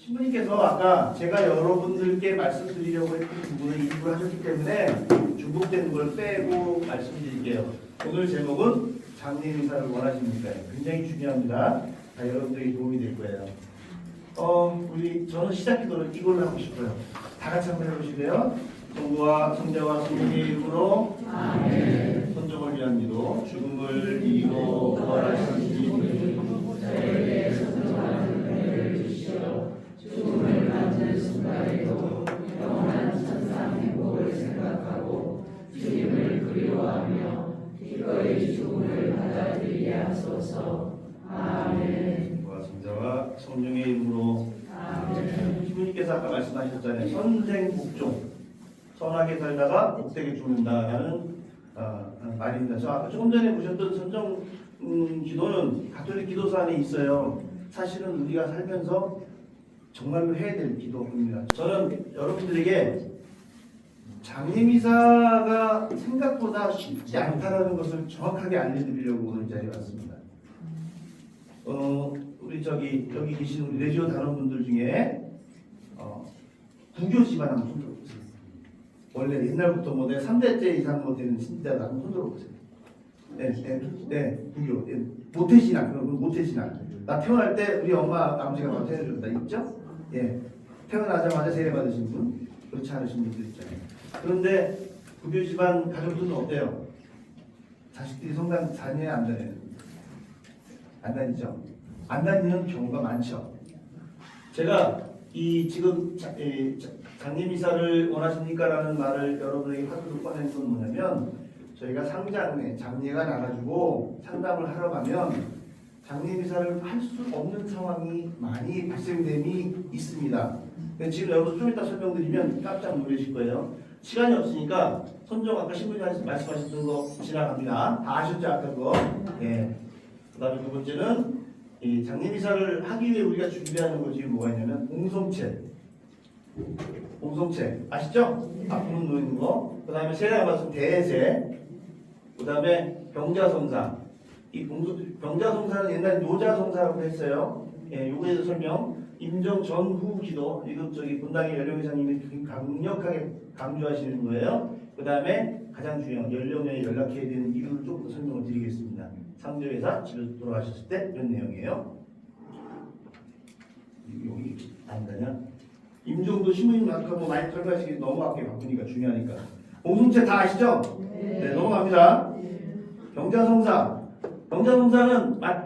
신부님께서 아까 제가 여러분들께 말씀드리려고 했던 부분을 일부러 하셨기 때문에 중복된 걸 빼고 말씀드릴게요. 오늘 제목은 장례미사를 원하십니까? 굉장히 중요합니다. 다 여러분들에게 도움이 될 거예요. 저는 시작 기도를 이걸로 하고 싶어요. 다 같이 한번 해보실래요? 성부와 성자와 성령의 이름으로 아멘. 선정을 위한 기도. 죽음을 이기고 부활하신 주님, 저에게 선정하는 은혜를 주시어 죽음을 맞는 순간에도 영원한 천상 행복을 생각하고 주님을 그리워하며 기꺼이 죽음을 받아들이게 하소서. 아멘. 성자와 성령의 이름으로 아멘. 주님께서 아까 말씀하셨잖아요. 선생복종, 선하게 살다가 복되게 죽는다라는 말입니다. 저 아까 조금 전에 보셨던 선정 기도는 가톨릭 기도서 안에 있어요. 사실은 우리가 살면서 정말로 해야 될 기도입니다. 저는 여러분들에게 장례미사가 생각보다 쉽지 않다는 것을 정확하게 알려드리려고 오늘 자리에 왔습니다. 우리 여기 계신 우리 레지오 단원분들 중에 구교 집안 한번 손 들어보세요. 원래 옛날부터 뭐 3대째 이상 뭐 되는 신자들 한번 손 들어보세요. 네, 구교. 모태신앙, 그건 모태신앙. 나 태어날 때 우리 엄마 아버지가 모태해줬다 있죠? 예, 태어나자마자 세례 받으신 분, 그렇지 않으신 분들 있잖아요. 그런데 구교 집안 가족들은 어때요? 자식들이 성당 다녀야 안 다녀요? 안 다니죠? 안 다니는 경우가 많죠. 제가 지금 장례미사를 원하십니까? 라는 말을 여러분에게 하도록 꺼낸 건 뭐냐면, 저희가 상장례, 장례가 나가지고 상담을 하러 가면 장례미사를 할 수 없는 상황이 많이 발생됨이 있습니다. 지금 여러분 좀 이따 설명드리면 깜짝 놀라실 거예요. 시간이 없으니까 선정 아까 신부님 말씀하셨던 거 지나갑니다. 다 아셨죠? 아까 그거. 예. 그 다음에 두 번째는 이 장례미사를 하기 위해 우리가 준비하는 거 지금 뭐가 있냐면 공성체 아시죠? 앞부분 놓이는 거. 그 다음에 세례가 말씀 대세. 그 다음에 병자성사. 이 병자성사는 옛날에 노자성사라고 했어요. 예, 요거에 대해서 설명. 임종 전후 기도. 이거 분당의 연령회장님이 강력하게 강조하시는 거예요. 그 다음에 가장 중요한 연령에 연락해야 되는 이유를 조금 더 설명을 드리겠습니다. 상조회사 집에서 돌아가셨을 때 이런 내용이에요. 여기 안 가냐? 임종도 신부님 아까 뭐 많이 설명하시기 넘어갈게 바쁘니까 중요하니까. 공동체 다 아시죠? 네, 넘어갑니다. 병자성사는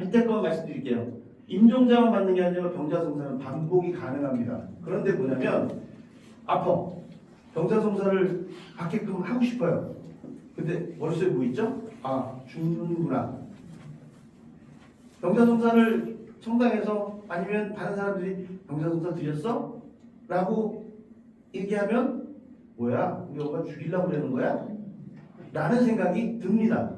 밑에 거 말씀드릴게요. 임종자만 받는 게 아니라 병자성사는 반복이 가능합니다. 그런데 뭐냐면 아파. 병자성사를 받게끔 하고 싶어요. 근데 머릿속에 뭐 있죠? 아, 죽는구나. 병자성사를 성당에서 아니면 다른 사람들이 병자성사 드렸어? 라고 얘기하면 뭐야? 우리 엄마 죽이려고 그러는 거야? 라는 생각이 듭니다.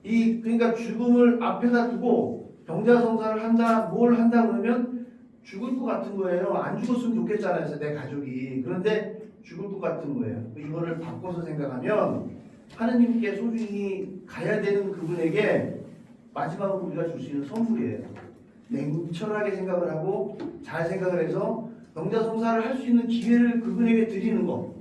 그러니까 죽음을 앞에다 두고 병자성사를 한다, 뭘 한다 그러면 죽을 것 같은 거예요. 안 죽었으면 좋겠잖아요, 내 가족이. 그런데 죽을 것 같은 거예요. 이거를 바꿔서 생각하면 하느님께 소중히 가야 되는 그분에게 마지막으로 우리가 줄 수 있는 선물이에요. 냉철하게 생각을 하고 잘 생각을 해서 병자성사를 할 수 있는 기회를 그분에게 드리는 거.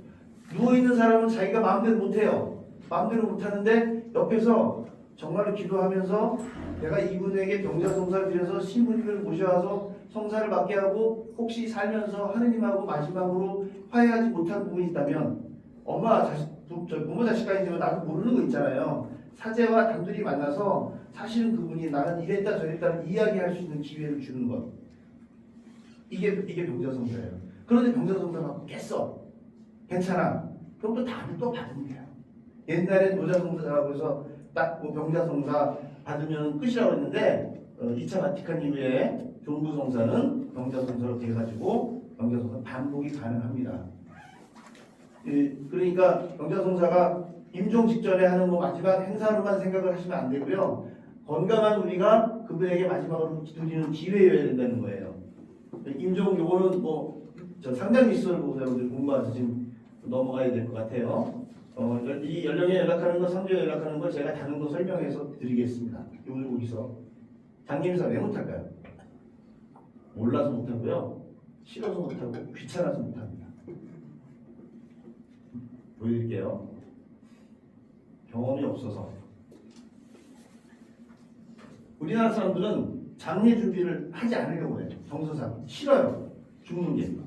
누워있는 사람은 자기가 마음대로 못해요. 마음대로 못하는데 옆에서 정말로 기도하면서 내가 이분에게 병자성사를 드려서 신부님을 모셔와서 성사를 받게 하고 혹시 살면서 하느님하고 마지막으로 화해하지 못한 부분이 있다면 부모 자식 간이지만 나도 모르는 거 있잖아요. 사제와 단둘이 만나서 사실은 그분이 나는 이랬다 저랬다 이야기할 수 있는 기회를 주는 것. 이게 병자성사예요. 그런데 병자성사가 깼어. 괜찮아. 그럼 또 다음에 또 받으면 돼요. 옛날에 노자성사라고 해서 딱 병자성사 받으면 끝이라고 했는데 2차 바티칸 이후에 종부성사는 병자성사로 돼가지고 병자성사 반복이 가능합니다. 그러니까 병자성사가 임종 직전에 하는 마지막 행사로만 생각을 하시면 안 되고요. 건강한 우리가 그분에게 마지막으로 드리는 기회여야 된다는 거예요. 임종 요거는 상장 리스트를 보고 여러분들 공부해서 지금 넘어가야 될 것 같아요. 이 연령에 연락하는 거, 상조에 연락하는 거 제가 다른 거 설명해서 드리겠습니다. 오늘 여기서 장례미사 왜 못할까요? 몰라서 못하고요. 싫어서 못하고 귀찮아서 못합니다. 보여드릴게요. 경험이 없어서. 우리나라 사람들은 장례 준비를 하지 않으려고 해요. 정서상 싫어요. 죽는 게.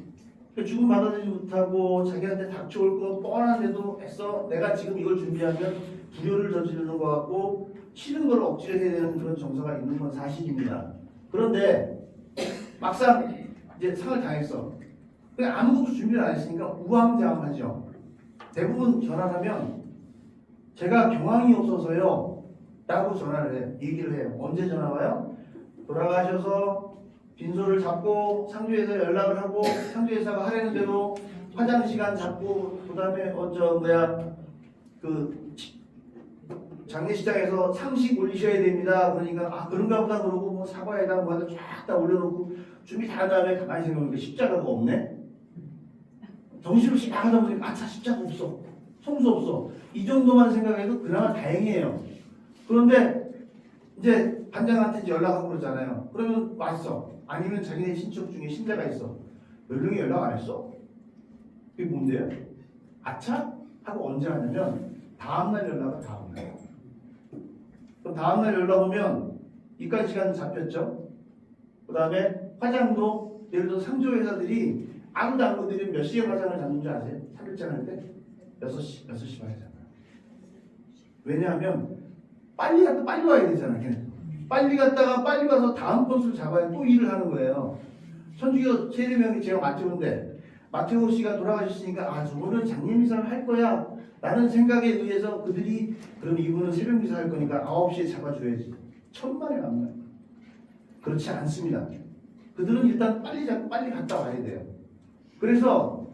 죽음 받아들이지 못하고 자기한테 닥쳐올 거 뻔한데도 애써 내가 지금 이걸 준비하면 불효를 저지르는 것 같고 싫은 걸 억지로 해야 되는 그런 정서가 있는 건 사실입니다. 그런데 막상 이제 상을 당했어. 그냥 아무것도 준비를 안 했으니까 우왕좌왕하죠. 대부분 전화하면 제가 경황이 없어서요 라고 전화를 해요. 얘기를 해요. 언제 전화 와요? 돌아가셔서 빈소를 잡고 상주에서 연락을 하고 상주에서가 하라는 대로 화장 시간 잡고 그 다음에 그 장례식장에서 상식 올리셔야 됩니다. 그러니까 아 그런가 보다 그러고 뭐 사과에다 뭐 하다 쫙 다 올려놓고 준비 다 한 다음에 가만히 생각해보니까 십자가가 없네. 정신없이 막 하다 보니까 아차 십자가 없어. 성수 없어. 이 정도만 생각해도 그나마 다행이에요. 그런데 이제 반장한테 이제 연락하고 그러잖아요. 그러면 왔어. 아니면 자기네 친척 중에 신자가 있어. 몇 명이 연락 안 했어? 그게 뭔데요? 아차? 하고 언제 하냐면 다음날 연락은 다음날. 그럼 다음날 연락 오면 입간 시간 잡혔죠? 그 다음에 화장도 예를 들어 상조 회사들이 아무도 안 건드리면 몇 시에 화장을 잡는 줄 아세요? 3일장 할 때? 6시 반에 잡아요. 왜냐하면 빨리 갔다 빨리 와야 되잖아. 걔는. 빨리 갔다가 빨리 와서 다음 건수를 잡아야 또 일을 하는 거예요. 천주교 세례명이 제가 마테오인데 마테오 씨가 돌아가셨으니까 아 저거는 장례미사를 할 거야 라는 생각에 의해서 그들이 그럼 이분은 새벽미사 할 거니까 9시에 잡아줘야지. 천만에 만나요. 그렇지 않습니다. 그들은 일단 빨리 잡고 빨리 갔다 와야 돼요. 그래서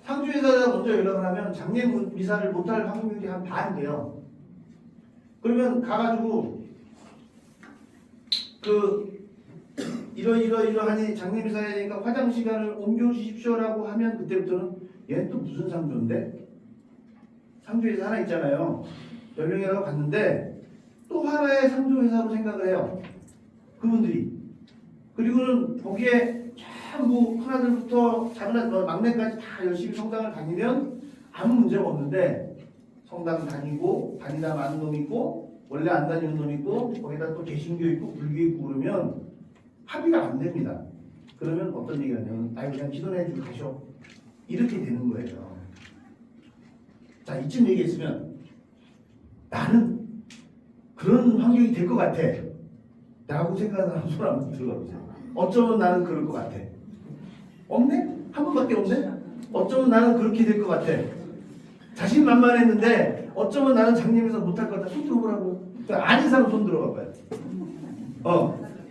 상주회사에다 먼저 연락을 하면 장례미사를 못할 확률이 한 반 돼요. 그러면 가가지고 이러이러하니 장례미사해야 되니까 화장 시간을 옮겨주십시오라고 하면 그때부터는 얘는 또 무슨 상조인데? 상조회사 하나 있잖아요. 연령이라고 갔는데 또 하나의 상조회사로 생각을 해요. 그분들이. 그리고는 거기에 전부 큰아들부터 작은 막내까지 다 열심히 성당을 다니면 아무 문제가 없는데 성당 다니고 다니다 마는 놈 있고 원래 안 다니는 놈 있고 거기다 또 개신교 있고 불교 있고 그러면 합의가 안 됩니다. 그러면 어떤 얘기가 하냐면 아니 그냥 기도해주고 가셔. 이렇게 되는 거예요. 자 이쯤 얘기했으면 나는 그런 환경이 될 것 같아 라고 생각하는 사람 손 한번 들어보세요. 어쩌면 나는 그럴 것 같아. 없네? 한 번밖에 없네? 어쩌면 나는 그렇게 될 것 같아. 자신만만했는데 어쩌면 나는 장님에서 못할 것 같아. 손 들어보라고. 아닌 사람 손 들어봐봐요.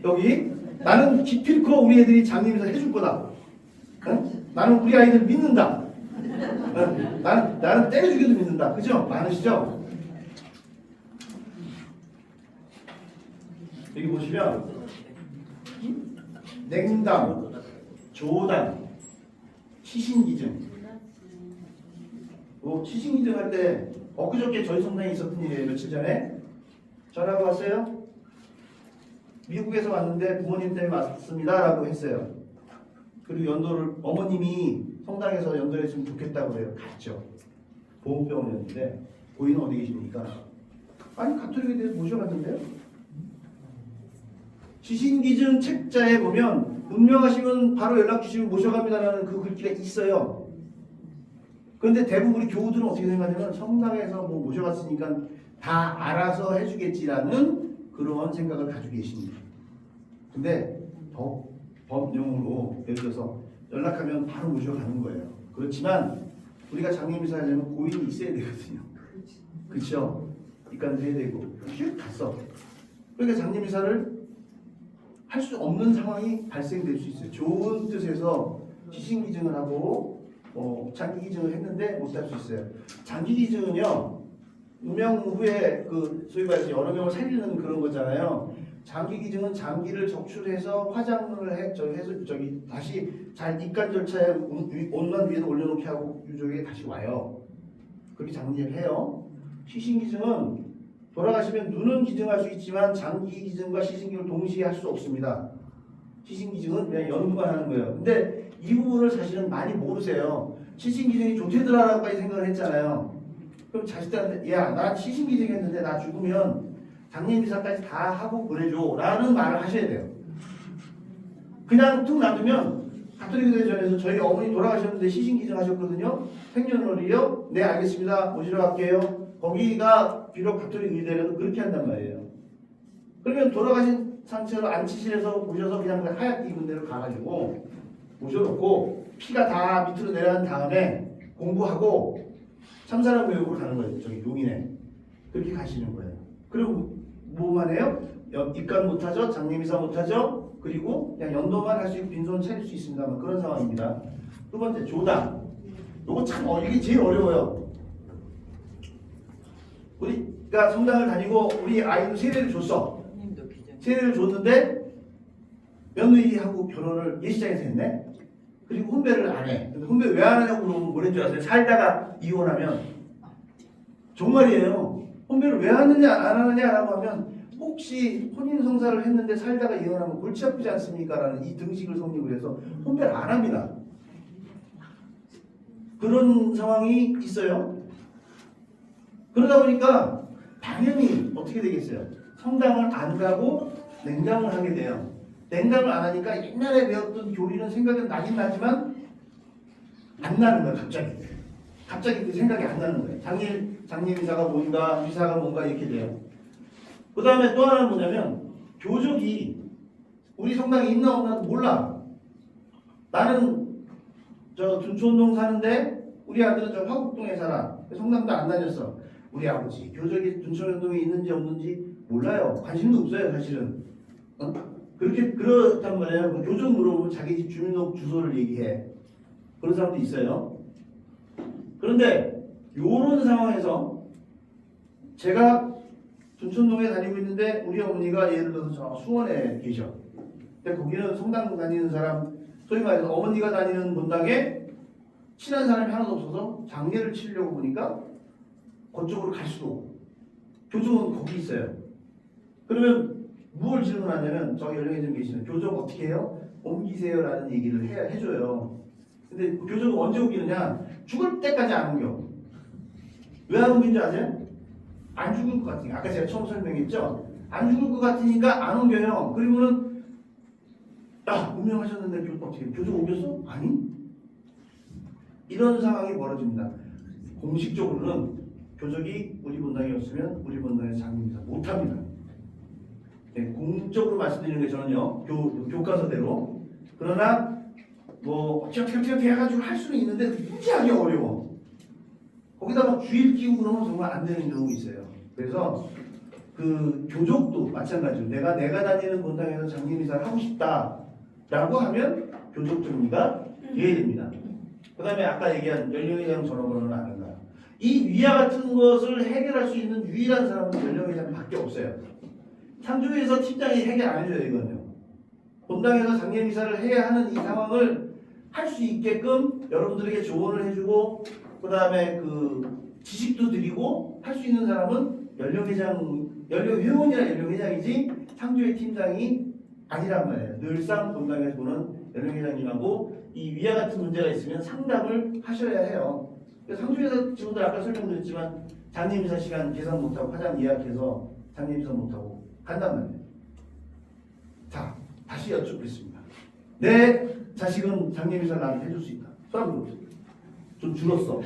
여기 나는 기필코 우리 애들이 장님에서 해줄 거다. 나는 우리 아이들 믿는다. 나는 때려 죽여도 믿는다. 그죠? 많으시죠? 여기 보시면 냉담, 조담, 시신기증. 시신기증 할 때 엊그저께 저희 성당에 있었던 일이에요. 며칠 전에 전화가 왔어요. 미국에서 왔는데 부모님 때문에 왔습니다 라고 했어요. 그리고 연도를 어머님이 성당에서 연도했으면 좋겠다고 그래요. 갔죠. 보험병원이었는데 고인은 어디 계십니까? 아니 가톨릭에 대해서 모셔갔는데요. 시신기증 책자에 보면 운명하시면 바로 연락 주시면 모셔갑니다라는 그 글귀가 있어요. 그런데 대부분 우리 교우들은 어떻게 생각하냐면 성당에서 뭐 모셔갔으니까 다 알아서 해주겠지라는 그런 생각을 가지고 계십니다. 근데 법령으로 예를 들어서 연락하면 바로 모셔가는 거예요. 그렇지만 우리가 장례미사 하려면 고인이 있어야 되거든요. 그렇죠? 입간도 해야 되고 휙 갔어. 그러니까 장례미사를 할 수 없는 상황이 발생될 수 있어요. 좋은 뜻에서 시신기증을 하고 장기기증을 했는데 못할 수 있어요. 장기기증은요 유명 후에 그 소위 말해서 여러 명을 살리는 그런 거잖아요. 장기기증은 장기를 적출해서 화장을 해서 다시 잘 입간 절차에 온난 위에다 올려놓게 하고 유족에게 다시 와요. 그렇게 장기를 해요. 시신기증은 돌아가시면 눈은 기증할 수 있지만 장기기증과 시신기증을 동시에 할 수 없습니다. 시신기증은 그냥 연구만 하는 거예요. 근데 이 부분을 사실은 많이 모르세요. 시신기증이 좋대더라라고까지 생각을 했잖아요. 그럼 자식들한테 야, 나 시신기증 했는데 나 죽으면 장례미사까지 다 하고 그래줘 라는 말을 하셔야 돼요. 그냥 툭 놔두면 가톨릭 대전에서 저희 어머니 돌아가셨는데 시신기증 하셨거든요. 생년월일이요? 네 알겠습니다. 모시러 갈게요. 거기가 비록 가톨릭 의대라도 그렇게 한단 말이에요. 그러면 돌아가신 상태로 안치실에서 모셔서 그냥 하얗게 입은 대로 가가지고 모셔놓고 피가 다 밑으로 내려간 다음에 공부하고 참사랑 교육으로 가는 거예요. 저기 용인에. 그렇게 가시는 거예요. 그리고 뭐만 해요? 입간 못하죠? 장례미사 못하죠? 그리고 그냥 연도만 할 수 있고 빈손 차릴 수 있습니다. 그런 상황입니다. 두 번째 조당. 이거 참 이게 제일 어려워요. 우리가 성당을 다니고 우리 아이도 세례를 줬어. 세례를 줬는데 며느리하고 결혼을 예식장에서 했네. 그리고 혼배를 안 해. 근데 혼배 왜 안 하냐고 물어보면 뭐랬는 줄 아세요? 살다가 이혼하면 정말이에요. 혼배를 왜 하느냐 안 하느냐라고 하면 혹시 혼인 성사를 했는데 살다가 이혼하면 골치 아프지 않습니까? 라는 이 등식을 성립을 해서 혼배를 안 합니다. 그런 상황이 있어요. 그러다 보니까 당연히 어떻게 되겠어요? 성당을 안 가고 냉담을 하게 돼요. 냉담을 안 하니까 옛날에 배웠던 교리는 생각은 나긴 나지만 안 나는 거예요. 갑자기 그 생각이 안 나는 거예요. 장례미사가 뭔가 미사가 뭔가 이렇게 돼요. 그 다음에 또 하나는 뭐냐면 교족이 우리 성당에 있나 없나도 몰라. 나는 저 둔촌동 사는데 우리 아들은 저 화곡동에 살아. 성당도 안 다녔어. 우리 아버지 교적이 둔촌동에 있는지 없는지 몰라요. 관심도 없어요 사실은. 그렇게 그렇단 말이에요. 교적 물어보면 자기 집 주민등록 주소를 얘기해. 그런 사람도 있어요. 그런데 이런 상황에서 제가 둔촌동에 다니고 있는데 우리 어머니가 예를 들어서 저 수원에 계셔. 근데 거기는 성당 다니는 사람, 소위 말해서 어머니가 다니는 본당에 친한 사람이 하나도 없어서 장례를 치려고 보니까 그쪽으로 갈 수도 없고 교족은 거기 있어요. 그러면 무엇을 질문하냐면 저기 연령에 계시는 교족 어떻게 해요? 옮기세요 라는 얘기를 해줘요. 근데 교족은 언제 옮기느냐? 죽을 때까지 안 옮겨. 왜 안 옮긴 줄 아세요? 안 죽을 것 같으니까. 아까 제가 처음 설명했죠? 안 죽을 것 같으니까 안 옮겨요. 그리고는 운명하셨는데 교족 어떻게 해요? 교족 옮겼어? 아니. 이런 상황이 벌어집니다. 공식적으로는 교적이 우리 본당에 없으면 우리 본당에서 장례미사 못합니다. 네, 공적으로 말씀드리는 게 저는요 교과서대로. 그러나 뭐 어떻게 해가지고 할 수는 있는데 무지하게 어려워. 거기다 막 주일 끼고 그러면 정말 안 되는 경우가 있어요. 그래서 그 교족도 마찬가지로 내가 다니는 본당에서 장례미사를 하고 싶다라고 하면 교족 정리가 돼야 됩니다. 그 다음에 아까 얘기한 연령회장 전화번호는 아는가. 이 위와 같은 것을 해결할 수 있는 유일한 사람은 연령회장밖에 없어요. 상주에서 팀장이 해결 안 해줘요. 이거는요. 본당에서 장례미사를 해야 하는 이 상황을 할 수 있게끔 여러분들에게 조언을 해주고 그 다음에 그 지식도 드리고 할 수 있는 사람은 연령회원이나 연령회장이지 상주의 팀장이 아니란 말이에요. 늘상 본당에서 보는 연령회장님하고 이 위와 같은 문제가 있으면 상담을 하셔야 해요. 상주에서 친구들 아까 설명드렸지만 장례미사 시간 계산 못하고 화장 예약해서 장례미사 못하고 간단 말이에요. 자, 다시 여쭙겠습니다. 내 자식은 장례미사 나한테 해줄 수 있다. 손 한번 들어보세요. 좀 줄었어.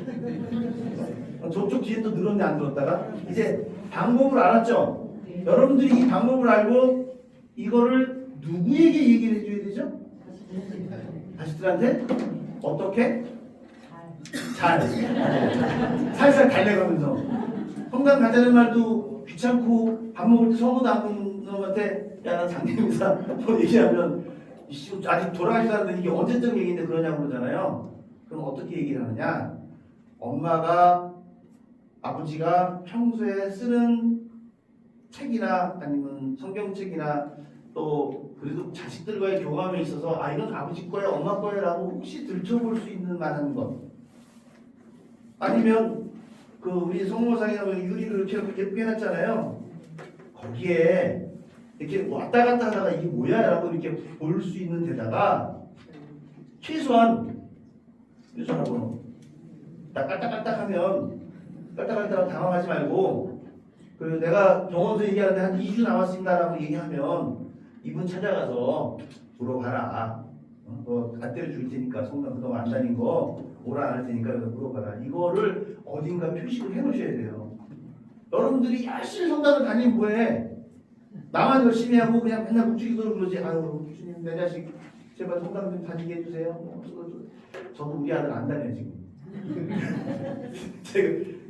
저쪽 뒤에 또 늘었네 안 늘었다가 이제 방법을 알았죠? 여러분들이 이 방법을 알고 이거를 누구에게 얘기를 해줘야 되죠? 자식들한테? 어떻게? 살살 달래가면서 성당 가자는 말도 귀찮고 밥 먹을 때 소문 안 묻는 놈한테 야 난 장례미사 뭐 얘기하면 아직 돌아가신 사람들 이게 언제적 얘기인데 그러냐고 그러잖아요. 그럼 어떻게 얘기를 하느냐? 엄마가 아버지가 평소에 쓰는 책이나 아니면 성경책이나 또 그래도 자식들과의 교감에 있어서 이건 아버지 거야 엄마 거야라고 혹시 들춰볼 수 있는 만한 것 아니면 그 우리 성모상이나 유리를 이렇게 예쁘게 해놨잖아요. 거기에 이렇게 왔다 갔다 하다가 이게 뭐야라고 이렇게 볼 수 있는 데다가 최소한 전화번호 딱 깔딱깔딱하면 깔딱깔딱 당황하지 말고 그리고 내가 병원에서 얘기하는데 한 2주 남았습니다라고 얘기하면 이분 찾아가서 물어봐라. 안 때려줄 테니까 성당 그동안 안 다닌 거 오라 안 할 테니까 그래서 물어봐라. 이거를 어딘가 표식을 해놓으셔야 돼요. 여러분들이 열심히 성당을 다니면 뭐해? 나만 열심히 하고 그냥 맨날 묵직이도록 그러지. 아유 주님 내 자식 제발 성당 좀 다니게 해주세요. 저도 우리 아들 안 다녀요 지금.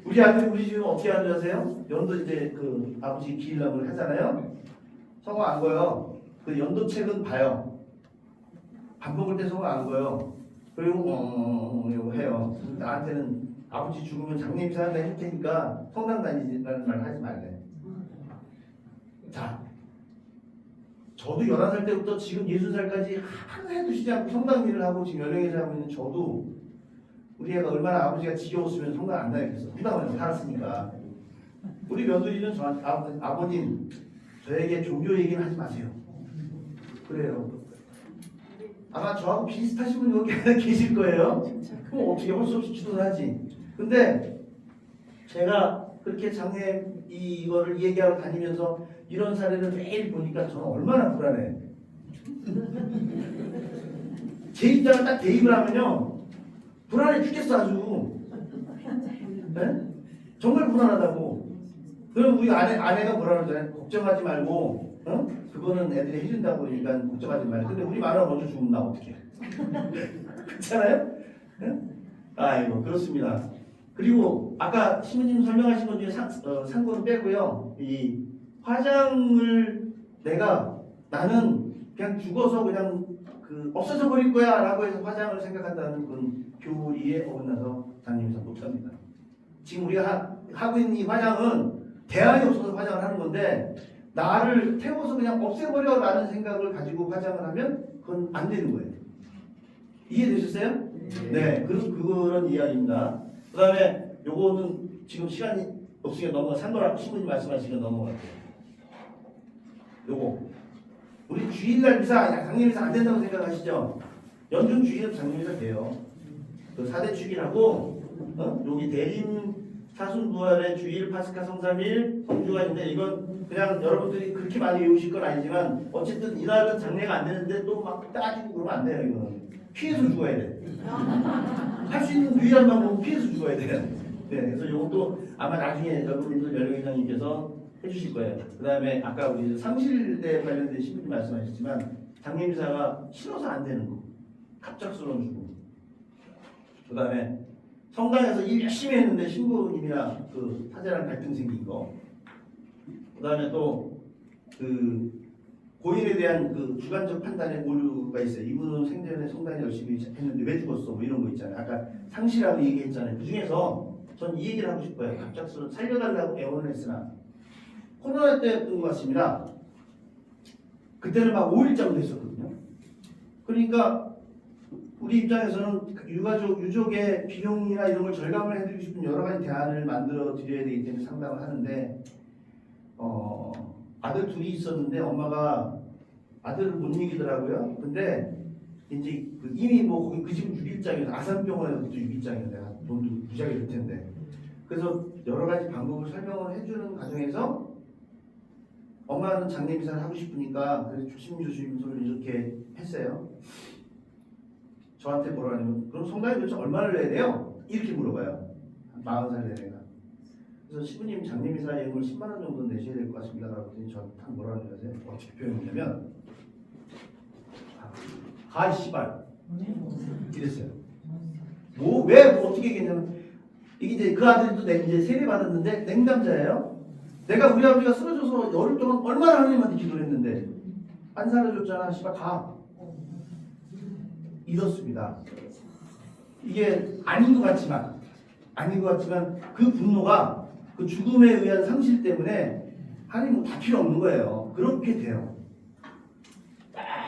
우리 아들이 우리 지금 어떻게 하는지 아세요? 연도 이제 그 아버지 기일남을 하잖아요. 성화 안 거요. 그 연도책은 봐요. 밥 먹을 때 성화 안 거요. 그리고 이거 해요. 나한테는 아버지 죽으면 장례임사 한다 할 테니까 성당 다니지라는 말 하지 말래. 자, 저도 11살 때부터 지금 60살까지 하나 해두시지 않고 성당 일을 하고 지금 연령에서 하고 있는 저도 우리 애가 얼마나 아버지가 지겨웠으면 성당 안 다녔겠어. 성당을 살았으니까. 우리 며느리는 저한테 아버님 저에게 종교 얘기는 하지 마세요. 그래요. 아마 저하고 비슷하신 분 여기 계실 거예요. 그럼 어떻게 할 수 없이 주도를 하지. 근데 제가 그렇게 장례 이거를 얘기하러 다니면서 이런 사례를 매일 보니까 저는 얼마나 불안해. 제 입장을 딱 대입을 하면요. 불안해 죽겠어 아주. 네? 정말 불안하다고. 그럼 우리 아내가 뭐라 그러잖아요. 걱정하지 말고 그거는 애들이 해준다고 그러니까 걱정하지 말고. 근데 우리 마누라 먼저 죽으면 나 어떡해. 그렇잖아요? 네? 아이고 그렇습니다. 그리고 아까 신부님 설명하신 것 중에 상고는 빼고요. 이 화장을 나는 그냥 죽어서 그냥 그 없어져 버릴 거야 라고 해서 화장을 생각한다는 그런 교리에 어긋나서 장님께서 못합니다. 지금 우리가 하고 있는 이 화장은 대안이 없어서 화장을 하는 건데 나를 태워서 그냥 없애버려 라는 생각을 가지고 화장을 하면 그건 안 되는 거예요. 이해되셨어요? 네, 그런 이야기입니다. 그 다음에 요거는 지금 시간이 없으니까 넘어가 상거라고 신부님 말씀하시니까 넘어갈게요. 요거 우리 주일날 미사 장례미사 안 된다고 생각하시죠? 연중 주일은 장례미사 돼요. 그 4대 축일하고 여기 대림 사순부활의 주일 파스카 성삼일 성주가 있는데 이건 그냥 여러분들이 그렇게 많이 외우실 건 아니지만 어쨌든 이날은 장례가 안 되는데 또 막 따지고 그러면 안 돼요. 이거는 피해서 죽어야 돼. 할 수 있는 유일한 방법은 피해서 죽어야 돼요. 네, 그래서 이것도 아마 나중에 여러분들 연령회장님께서 해주실 거예요. 그 다음에 아까 우리 상실대 관련된 신부님 말씀하셨지만 장례미사가 싫어서 안 되는 거, 갑작스러운 죽음. 그 다음에 성당에서 일 열심히 했는데 신부님이랑 그 타자랑 갈등 생긴 거. 그 다음에 또 그 고인에 대한 그 주관적 판단의 오류가 있어요. 이분은 생전에 성당에 열심히 했는데 왜 죽었어? 뭐 이런 거 있잖아요. 아까 상실하고 얘기했잖아요. 그 중에서 전 이 얘기를 하고 싶어요. 갑작스러운 살려달라고 애원을 했으나 코로나 때였던 것 같습니다. 그때는 막 5일장도 했었거든요. 그러니까 우리 입장에서는 유족의 비용이나 이런 걸 절감을 해드리고 싶은 여러 가지 대안을 만들어 드려야 되기 때문에 상담을 하는데 아들 둘이 있었는데 엄마가 아들을 못 이기더라고요. 근데 이제 이미 뭐 거기 그 집은 6일장이어서 아산병원에서 또 6일장이어서 내가 돈도 무지하게 줄 텐데 그래서 여러 가지 방법을 설명을 해주는 과정에서 엄마는 장례미사를 하고 싶으니까 그래서 조심조심 소리를 이렇게 했어요. 저한테 뭐라 하냐면 그럼 성당에 도대체 얼마를 내야 돼요? 이렇게 물어봐요. 40살 된 애가. 그래서 신부님 장례미사 예금을 10만 원 정도 내셔야 될 것 같습니다. 그랬더니 저한테 뭐라 하는 거세요? 어떻게 표현했냐면 가이 씨발 이랬어요. 왜 어떻게 얘기했냐면 이게 이제 그 아들도 이제 세례 받았는데 냉담자예요. 내가 우리 아버지가 쓰러져서 열흘 동안 얼마나 하나님한테 기도를 했는데 안 살려줬잖아. 씨발 가. 이렇습니다. 이게 아닌 것 같지만 그 분노가 그 죽음에 의한 상실 때문에 하나님은 다 필요 없는 거예요. 그렇게 돼요.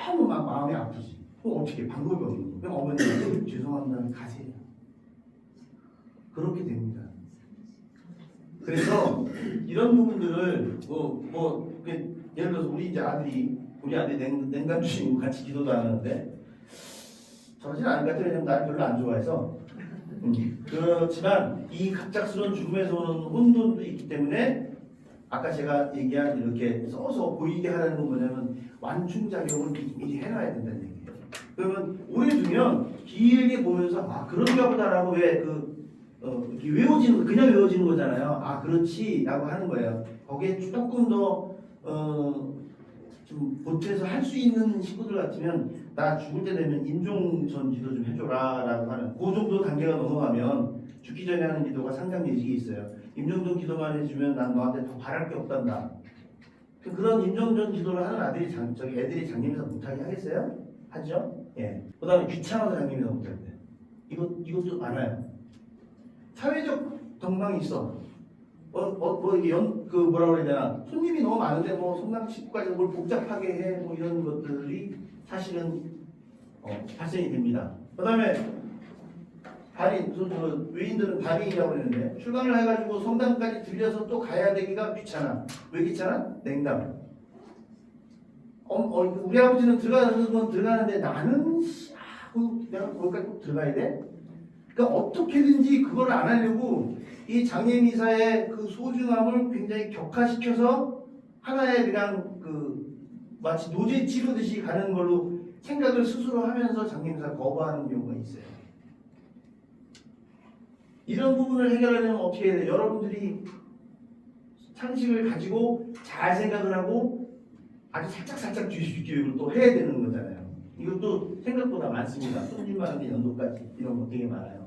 너무 막 마음이 아프지. 그럼 어떻게 방법이 없는 거예요. 그럼 어머니한테 죄송합니다. 가세요. 그렇게 됩니다. 그래서 이런 부분들을 예를 들어서 우리 아들이 냉감 주시고 같이 기도도 안 하는데 저러진 않을 것 같아요. 왜냐면 나를 별로 안 좋아해서. 그렇지만 이 갑작스러운 죽음에서 오는 혼돈도 있기 때문에 아까 제가 얘기한 이렇게 써서 보이게 하라는 건 뭐냐면 완충작용을 미리 해놔야 된다는 얘기예요. 그러면 오래 두면 길게 보면서 아 그런가 보다라고 이렇게 그냥 외워지는 거잖아요. 아 그렇지라고 하는 거예요. 거기에 조금 더 좀 보태서 할 수 있는 식구들 같으면 나 죽을 때 되면 임종 기도 좀 해줘라라고 하는 그 정도 단계가 넘어가면 죽기 전에 하는 기도가 상당 예식이 있어요. 임종 기도만 해주면 난 너한테 더 바랄 게 없단다. 그런 임종 기도를 하는 애들이 장님에서 못하게 하겠어요? 하죠? 예. 그다음에 귀찮아서 장님에서 못할 때 이것도 많아요. 사회적 덕망이 있어. 이게 뭐라 그래야 되나 손님이 너무 많은데 성당 식구까지 뭘 복잡하게 해 이런 것들이 사실은 발생이 됩니다. 그다음에 외인들은 달인이라고 그러는데 출간을 해가지고 성당까지 들려서 또 가야 되기가 귀찮아. 왜 귀찮아? 냉담. 우리 아버지는 들어가는 건 들어가는데 나는 내가 거기까지 꼭 들어가야 돼? 그러니까 어떻게든지 그걸 안 하려고 이 장례미사의 그 소중함을 굉장히 격화시켜서 하나의 그냥 마치 노제 치르듯이 가는 걸로 생각을 스스로 하면서 장례미사 거부하는 경우가 있어요. 이런 부분을 해결하려면 어떻게 해야 돼요? 여러분들이 상식을 가지고 잘 생각을 하고 아주 살짝 주식 교육을 또 해야 되는 거잖아요. 이것도 생각보다 많습니다. 손님 많은데 연도까지 이런 거 되게 많아요.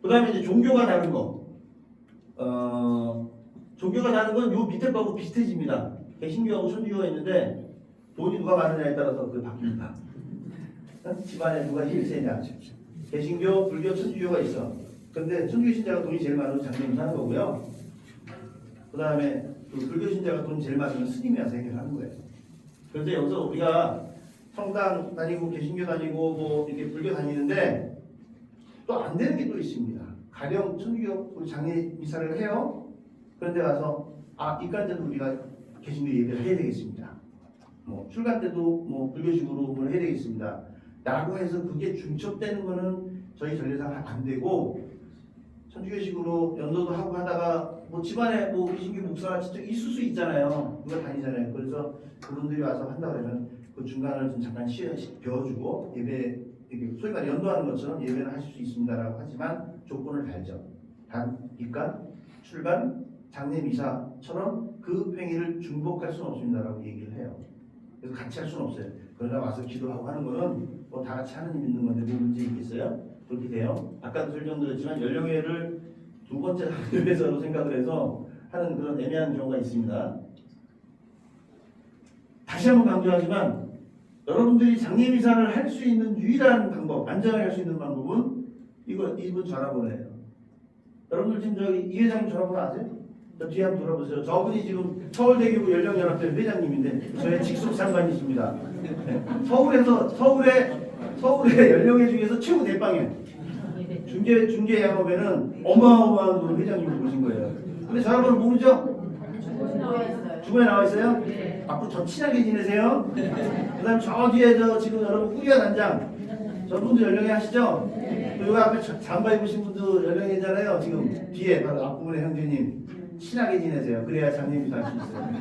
그 다음에 이제 종교가 다른 거. 종교가 다른 건 요 밑에 거하고 비슷해집니다. 개신교하고 천주교가 있는데 돈이 누가 많으냐에 따라서 그게 바뀝니다. 집안에 누가 힘이 세냐. 개신교, 불교, 천주교가 있어. 근데 천주교 신자가 돈이 제일 많으면 장님이 사는 거고요. 그 다음에 불교 신자가 돈이 제일 많으면 스님이 와서 해결하는 거예요. 그런데 여기서 우리가 성당 다니고 개신교 다니고 이렇게 불교 다니는데 또 안 되는 게 또 있습니다. 가령 천주교 우리 장례 미사를 해요. 그런데 와서 입간 때도 우리가 개신교 예배를 해야 되겠습니다. 출간 때도 불교식으로 뭘 해야 되겠습니다. 라고 해서 그게 중첩되는 거는 저희 전례상 안 되고 천주교식으로 연도도 하고 하다가 집안에 개신교 목사가 진짜 있을 수 있잖아요. 누가 다니잖아요. 그래서 그분들이 와서 한다 그러면 그 중간을 좀 잠깐 비워주고 예배 소위 말해 연도하는 것처럼 예배를 하실 수 있습니다라고 하지만 조건을 달죠. 단 입간, 출간, 장례 미사처럼 그 행위를 중복할 수는 없습니다라고 얘기를 해요. 그래서 같이 할 수는 없어요. 그러나 와서 기도하고 하는 거는 다 같이 하느님 믿는 건데 뭐 문제 있겠어요? 그렇게 돼요. 아까도 설명드렸지만 연령회를 두 번째 장례회사로 생각을 해서 하는 그런 애매한 경우가 있습니다. 다시 한번 강조하지만 여러분들이 장례미사를 할 수 있는 유일한 방법, 안전하게 할 수 있는 방법은 이분 전화번호예요. 여러분들 지금 이 회장님 전화번호 아세요? 저 뒤에 한번 돌아보세요. 저분이 지금 서울대교구 연령연합회 회장님인데 저의 직속 상관이십니다. 네. 서울의 연령회 중에서 최고 대빵이에요. 중계 양업에는 어마어마한 분 회장님을 보신 거예요. 근데 전화번호 모르죠? 주변에 나와 있어요? 네. 앞으로 더 친하게 지내세요. 그 다음에 저 뒤에 지금 여러분 후리아 단장 저분도 연령회 하시죠? 네. 여기 앞에 잠바 입으신 분도 연령회잖아요. 지금 뒤에 바로 앞부분의 형제님 친하게 지내세요. 그래야 장례미사 할 수 있어요.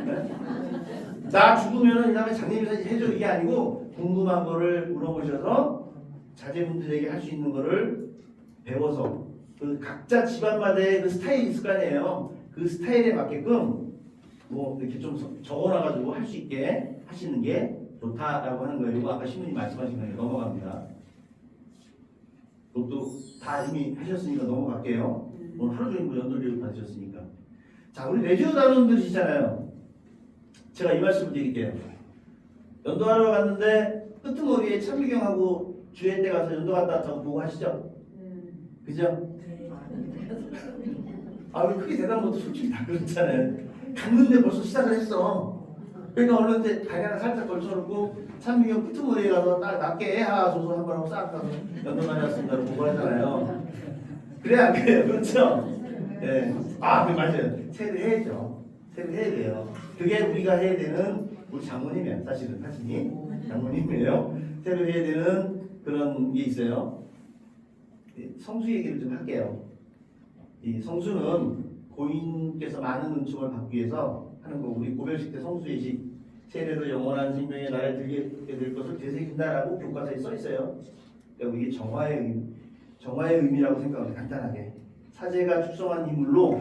네? 나 죽으면 이 다음에 장례미사 해줘 이게 아니고 궁금한 거를 물어보셔서 자제분들에게 할 수 있는 거를 배워서 그 각자 집안마다의 그 스타일이 있을 거 아니에요. 그 스타일에 맞게끔 이렇게 좀 적어놔가지고 할 수 있게 하시는 게 좋다라고 하는 거예요. 이거 아까 신부님 말씀하신 거예요. 넘어갑니다. 그것도 다 이미 하셨으니까 넘어갈게요. 오늘 하루 종일 연도교육 받으셨으니까. 자, 우리 레지오 단원들이시잖아요. 제가 이 말씀을 드릴게요. 연도하러 갔는데 끄트머리에 참미경하고 주회 때 가서 연도 갔다 왔다고 보고 하시죠? 그죠? 왜 크게 대답 못해 솔직히 다 그렇잖아요. 갔는데 벌써 시작을 했어. 그러니까 얼른 다리 하나 살짝 걸쳐놓고 참미경 끄트머리에 가서 딱 낮게 조소 한번 하고 싹 가서 연도 다녔습니다라고 보고 하잖아요. 그래 안 그래요? 그렇죠? 네. 아, 그 맞아요. 체류해야죠. 체류해야 돼요. 그게 우리가 해야 되는 우리 장모님이에요. 사실은 장모님이에요. 체류해야 되는 그런 게 있어요. 성수 얘기를 좀 할게요. 이 성수는 고인께서 많은 은총을 받기 위해서 하는 거고, 우리 고별식 때 성수 예식 세례로 영원한 생명의 나라에 들게 될 것을 되새긴다라고 교과서에 써 있어요. 그러니까 이게 정화의 의미라고 생각하면 간단하게 사제가 축성한 인물로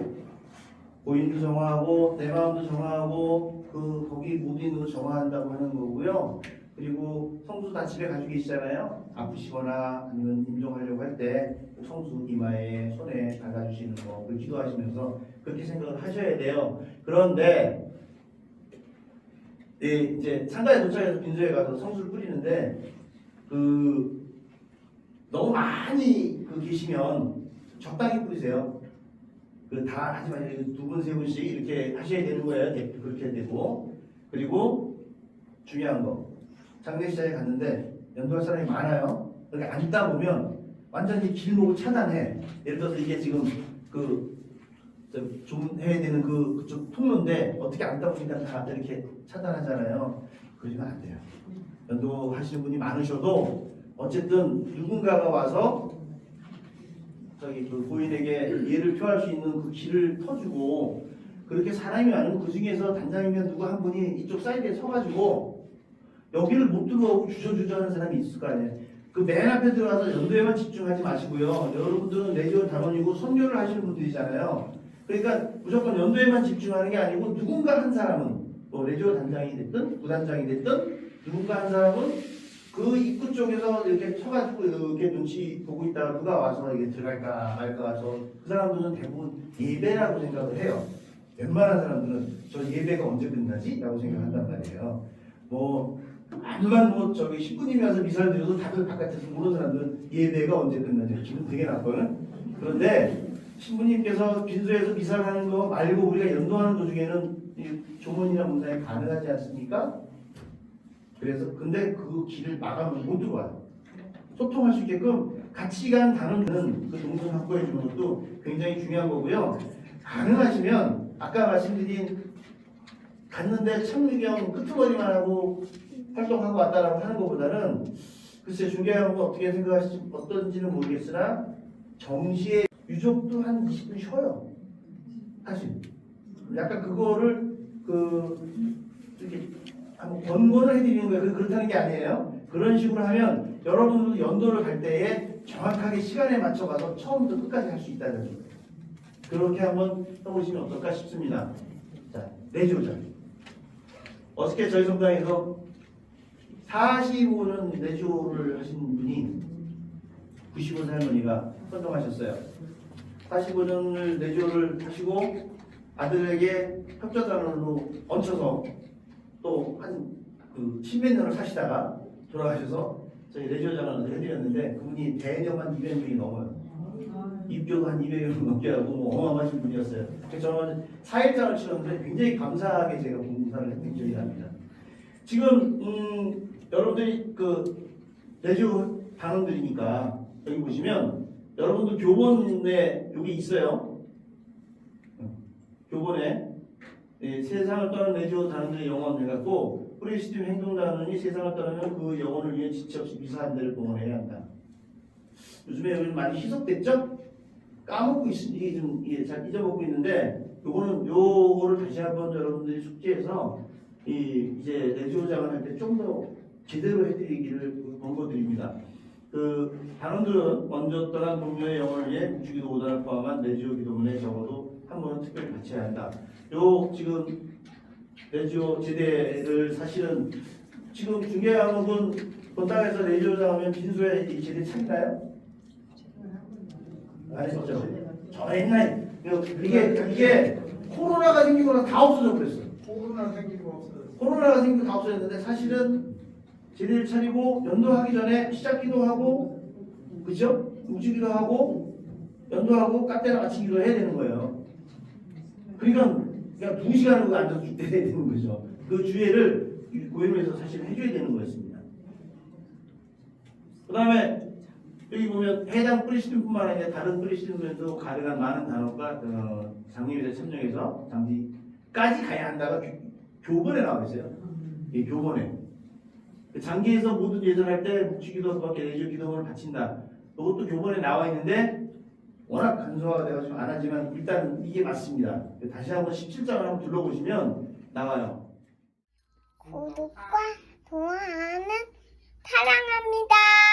고인도 정화하고 내 마음도 정화하고 거기 모든 걸 정화한다고 하는 거고요. 그리고 성수 다 집에 가지고 계시잖아요. 아프시거나 아니면 임종하려고 할 때 성수 이마에 손에 발라주시는 거, 그걸 기도하시면서 그렇게 생각을 하셔야 돼요. 그런데 이제 상가에 도착해서 빈소에 가서 성수를 뿌리는데 너무 많이 계시면 적당히 뿌리세요. 다 하지 마시고 2분, 3분씩 이렇게 하셔야 되는 거예요. 그렇게 되고, 그리고 중요한 거, 장례식장에 갔는데 연도할 사람이 많아요. 그렇게 앉다 보면 완전히 길목을 차단해. 예를 들어서 이게 지금 좀 해야 되는 그쪽 통로인데 어떻게 앉다 보니까 다 이렇게 차단하잖아요. 그러시면 안 돼요. 연도하시는 분이 많으셔도 어쨌든 누군가가 와서 고인에게 예를 표할 수 있는 그 길을 터주고, 그렇게 사람이 많으면 그 중에서 단장이면 누구 한 분이 이쪽 사이드에 서가지고 여기를 못 들어오고 주저주저하는 사람이 있을 거 아니에요. 그 맨 앞에 들어가서 연도에만 집중하지 마시고요. 여러분들은 내지원 단원이고 선교를 하시는 분들이잖아요. 그러니까 무조건 연도에만 집중하는 게 아니고 누군가 한 사람은 레지오 단장이 됐든 부단장이 됐든 누군가 한 사람은 그 입구 쪽에서 이렇게 서가지고 이렇게 눈치 보고 있다가 누가 와서 이게 들어갈까 말까 해서 그 사람들은 대부분 예배라고 생각을 해요. 웬만한 사람들은 저 예배가 언제 끝나지? 라고 생각한단 말이에요. 암만 신부님이 와서 미사를 드려도 다들 바깥에서 모르는 사람들은 예배가 언제 끝나지? 기분 되게 나빠요. 그런데 신부님께서 빈소에서 미사를 하는 거 말고 우리가 연도하는 도중에는 조문이나 문상이 가능하지 않습니까? 그래서 근데 그 길을 막으면 못 들어와요. 소통할 수 있게끔 같이 간 단원들은 그 동선 확보해 주는 것도 굉장히 중요한 거고요. 가능하시면 아까 말씀드린 갔는데 창의경 끄트머리만 하고 활동하고 왔다라고 하는 것보다는 글쎄 중계하는 거 어떻게 생각하실지 어떤지는 모르겠으나 정시에 유족도 한 20분 쉬어요. 사실 약간 그거를 이렇게 한번 권고를 해드리는 거예요. 그렇다는 게 아니에요. 그런 식으로 하면 여러분들도 연도를 갈 때에 정확하게 시간에 맞춰 가서 처음부터 끝까지 할 수 있다는 거예요. 그렇게 한번 해보시면 어떨까 싶습니다. 자, 내주자. 어저께 저희 성당에서 45년 내주를 하신 분이 95세 할머니가 선동하셨어요. 45년을 내주를 하시고 아들에게 협조단으로 얹혀서 또 한 10몇 년을 사시다가 돌아가셔서 저희 내주장을 해드렸는데 그분이 대녀만 200명이 넘어요. 입교도 한 200명 넘게 하고 어마어마하신 분이었어요. 그래서 저는 4일장을 치렀는데 굉장히 감사하게 제가 봉사를 했던 기억이 납니다. 지금 여러분들이 내주 단원들이니까 여기 보시면 여러분들 교본에 여기 있어요. 교본에 세상을 떠난 내주 단원들의 영혼 해갖고 프리시스템 행동단원이 세상을 떠나면 그 영혼을 위해 지체 없이 미사한 데를 봉헌해야 한다. 요즘에 여기 많이 희석됐죠? 까먹고 있으니 이게 잘 잊어먹고 있는데 요거를 다시 한번 여러분들이 숙지해서 이제 내주장을 할 때 좀 더 제대로 해드리기를 권고드립니다. 단원들은 먼저 떠난 동료의 영혼을 위해 묵주기도 5단을 포함한 내주 기도문에 적어도 한 번은 특별히 바쳐야 한다. 지금 내주 제대를 사실은 지금 중계하는 본당에서 내주장 하면 빈소에 이 제대 찾나요? 아니죠. 저 옛날에 이게 코로나가 생기고 나서 다 없어져 버렸어요. 코로나가 생기고 다 없어졌는데 사실은 제대를 차리고 연도하기 전에 시작기도 하고 그죠? 묵주기도 하고 연도하고 깍대나 마치기도 해야 되는 거예요. 그러니까 그냥 2시간을 앉아서 죽대야 되는 거죠. 그 주례를 고인에서 사실 해줘야 되는 거였습니다. 그 다음에 여기 보면 해당 프리시즌뿐만 아니라 다른 프리시즌에도 가능한 많은 단어가 장애인에 참여해서 장기까지 가야 한다가 교본에 나와 있어요. 이 교본에 장기에서 모든 예절할 때 묵주기도밖에 내주 기도문을 바친다. 이것도 교본에 나와 있는데 워낙 간소화가 돼가지고 안 하지만 일단 이게 맞습니다. 다시 한번 17장을 한번 둘러보시면 나와요. 구독과 좋아요는 사랑합니다.